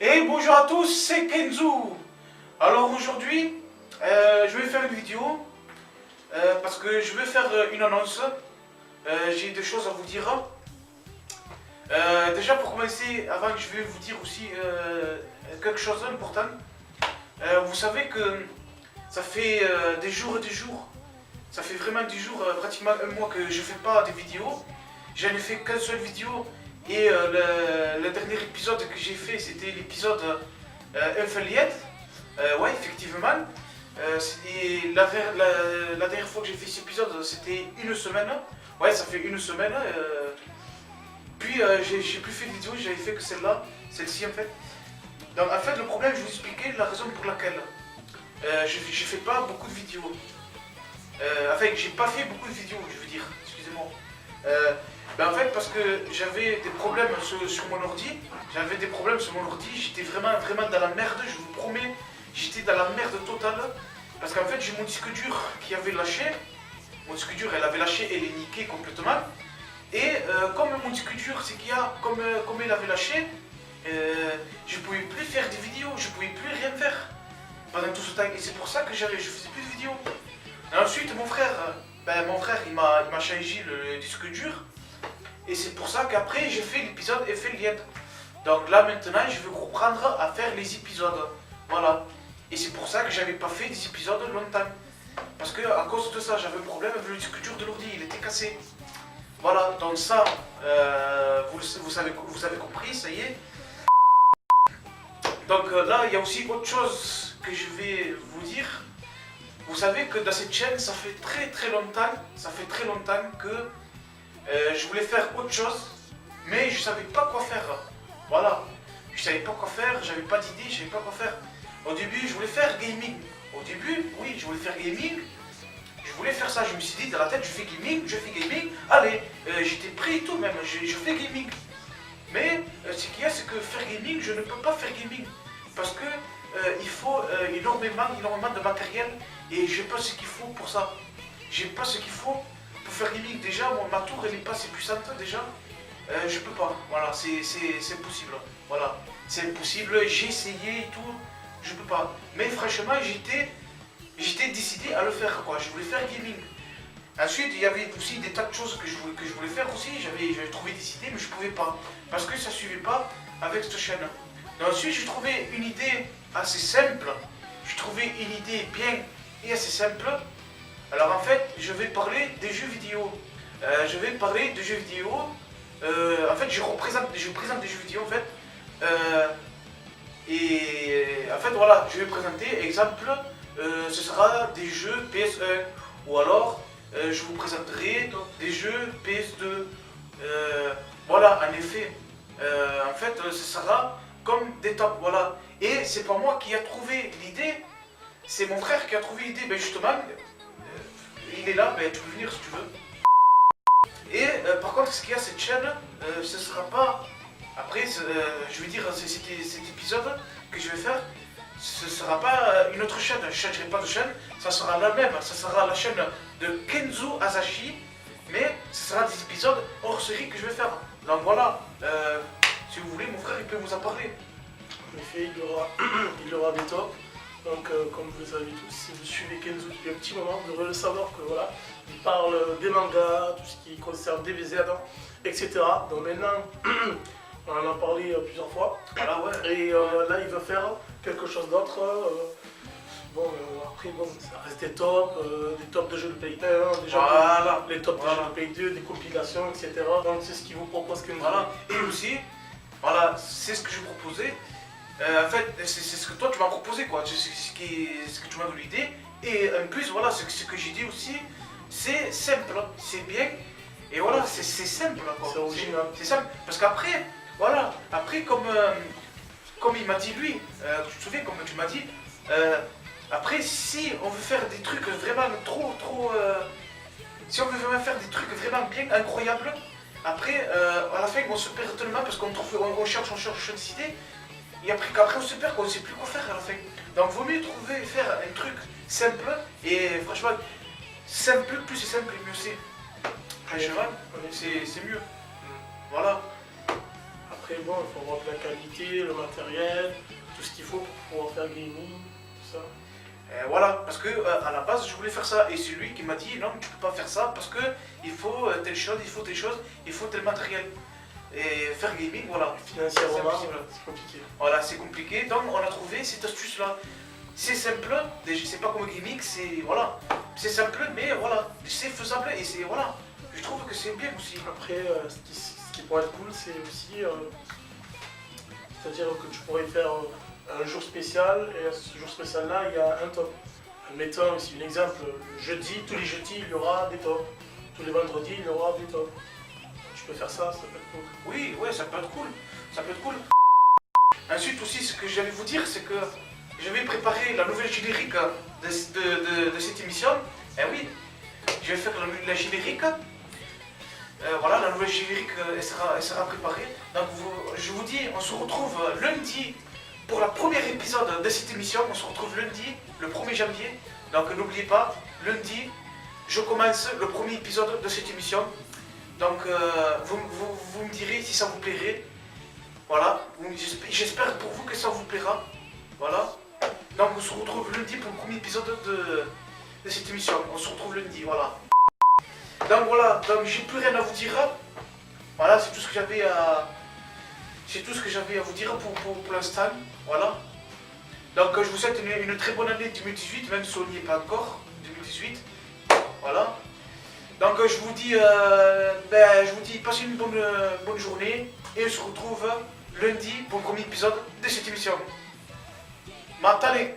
Et bonjour à tous, c'est Kenzo. Alors aujourd'hui, je vais faire une vidéo parce que je vais faire une annonce. J'ai des choses à vous dire. Déjà pour commencer, avant que je vais vous dire aussi quelque chose d'important. Vous savez que ça fait des jours et des jours, ça fait vraiment des jours, pratiquement un mois que je fais pas de vidéos. J'en ai fait qu'une seule vidéo et le dernier épisode que j'ai fait c'était l'épisode Affiliate. Ouais, effectivement. Et la dernière fois que j'ai fait cet épisode c'était une semaine. Ouais, ça fait une semaine. Puis j'ai plus fait de vidéo, j'avais fait que celle-là, celle-ci en fait. Donc en fait le problème, je vais vous expliquer la raison pour laquelle je fais pas beaucoup de vidéos. Enfin, j'ai pas fait beaucoup de vidéos, je veux dire, excusez-moi. En fait, parce que j'avais des problèmes sur mon ordi. J'avais des problèmes sur mon ordi. J'étais vraiment dans la merde, je vous promets. J'étais dans la merde totale. Parce qu'en fait, j'ai mon disque dur qui avait lâché. Mon disque dur, elle avait lâché, elle est niquée complètement. Et comme mon disque dur, c'est qu'il y a, comme il avait lâché, je pouvais plus faire des vidéos, je pouvais plus rien faire pendant tout ce temps. Et c'est pour ça que je faisais plus de vidéos. Et ensuite, mon frère, il m'a changé le disque dur. Et c'est pour ça qu'après, j'ai fait l'épisode Affiliate. Donc là, maintenant, je vais reprendre à faire les épisodes. Voilà. Et c'est pour ça que j'avais pas fait des épisodes longtemps. Parce que à cause de ça, j'avais un problème avec le disque dur de l'ordi, il était cassé. Voilà, donc ça, vous avez compris, ça y est. Donc là, il y a aussi autre chose que je vais vous dire. Vous savez que dans cette chaîne, ça fait très longtemps que je voulais faire autre chose, mais je savais pas quoi faire. Voilà, je savais pas quoi faire, j'avais pas d'idée, je savais pas quoi faire. Au début, je voulais faire gaming. Au début, oui, je voulais faire gaming. Je voulais faire ça, je me suis dit dans la tête, je fais gaming, allez, j'étais prêt et tout même, je fais gaming. Mais ce qu'il y a, c'est que faire gaming, je ne peux pas faire gaming. Parce que il faut énormément de matériel et j'ai pas ce qu'il faut pour ça. J'ai pas ce qu'il faut pour faire gaming. Déjà, ma tour elle n'est pas assez puissante déjà. Je peux pas, voilà, c'est impossible. Voilà, c'est impossible, j'ai essayé et tout, je peux pas. Mais franchement, j'étais décidé à le faire quoi, je voulais faire gaming. Ensuite, il y avait aussi des tas de choses que je voulais faire aussi, j'avais trouvé des idées mais je pouvais pas. Parce que ça suivait pas avec cette chaîne. Donc, ensuite, j'ai trouvé une idée assez simple, j'ai trouvé une idée bien et assez simple. Alors en fait, je vais parler des jeux vidéo. Je vais parler de jeux vidéo. En fait, je présente des jeux vidéo en fait. Et en fait, voilà, je vais présenter, exemple, ce sera des jeux PS1. Ou alors, je vous présenterai des jeux PS2. Voilà, en effet. En fait, ce sera comme des tops, voilà. Et c'est pas moi qui a trouvé l'idée, c'est mon frère qui a trouvé l'idée. Ben justement, il est là, ben tu peux venir si tu veux. Et par contre, ce qu'il y a cette chaîne, ce sera pas. Après, je vais dire, cet épisode que je vais faire, ce sera pas une autre chaîne, je ne changerai pas de chaîne, ça sera la même, ça sera la chaîne de Kenzo Asashi, mais ce sera des épisodes hors série que je vais faire. Donc voilà, si vous voulez, mon frère il peut vous en parler. En effet, il y aura des tops. Donc, comme vous le savez tous, si vous suivez Kenzo depuis un petit moment, vous devrez le savoir que voilà, il parle des mangas, tout ce qui concerne DBZ, etc. Donc maintenant, on en a parlé plusieurs fois. Voilà, ouais. Et là, il va faire quelque chose d'autre. Après, ça reste des tops de jeux de Play 1, déjà Voilà. les tops de jeux de Play 2, des compilations, etc. Donc c'est ce qu'il vous propose Kenzo. Voilà. Et aussi, voilà, c'est ce que je proposais. En fait, c'est ce que toi tu m'as proposé, quoi. C'est ce que tu m'as donné l'idée. Et en plus, voilà, ce que j'ai dit aussi, c'est simple, c'est bien. Et voilà, c'est simple, quoi. C'est original. C'est simple. Parce qu'après, voilà, après, comme il m'a dit lui, tu te souviens, comme tu m'as dit, après, si on veut faire des trucs vraiment trop. Si on veut vraiment faire des trucs vraiment bien incroyables, après, à la fin, on se perd tellement parce qu'on cherche des idées. Et après on se perd, on ne sait plus quoi faire à la fin. Donc vaut mieux faire un truc simple et franchement, simple, plus c'est simple, mieux c'est. Franchement, c'est mieux. Voilà. Après, bon, il faut avoir de la qualité, le matériel, tout ce qu'il faut pour pouvoir faire gaming, tout ça. Voilà, parce que à la base je voulais faire ça et c'est lui qui m'a dit non tu peux pas faire ça parce que il faut telle chose, il faut telle chose, il faut tel matériel. Et faire gaming, voilà. Financièrement, C'est impossible. c'est compliqué. Voilà, c'est compliqué, donc on a trouvé cette astuce là. C'est simple, c'est pas comme gaming, c'est voilà. C'est simple mais voilà, c'est faisable et c'est voilà. Je trouve que c'est bien aussi. Après, ce qui pourrait être cool, c'est aussi, c'est-à-dire que tu pourrais faire un jour spécial, et à ce jour spécial-là, il y a un top. Mettons ici un exemple, le jeudi, tous les jeudis, il y aura des tops. Tous les vendredis, il y aura des tops. Tu peux faire ça peut être cool. Oui, ouais, ça peut être cool. Ça peut être cool. Ensuite aussi, ce que j'allais vous dire, c'est que je vais préparer la nouvelle générique de cette émission. Eh oui, je vais faire la générique. Voilà, la nouvelle générique elle sera préparée. Donc je vous dis, on se retrouve lundi pour la première épisode de cette émission. On se retrouve lundi, le 1er janvier. Donc n'oubliez pas, lundi, je commence le premier épisode de cette émission. Donc vous me direz si ça vous plairait. Voilà, j'espère pour vous que ça vous plaira. Voilà. Donc on se retrouve lundi pour le premier épisode de cette émission. On se retrouve lundi, voilà. Donc voilà, donc j'ai plus rien à vous dire. Voilà, c'est tout ce que j'avais à. C'est tout ce que j'avais à vous dire pour l'instant. Voilà. Donc je vous souhaite une très bonne année 2018, même si on n'y est pas encore. 2018. Voilà. Donc je vous dis passez une bonne journée et on se retrouve lundi pour le premier épisode de cette émission. Matane!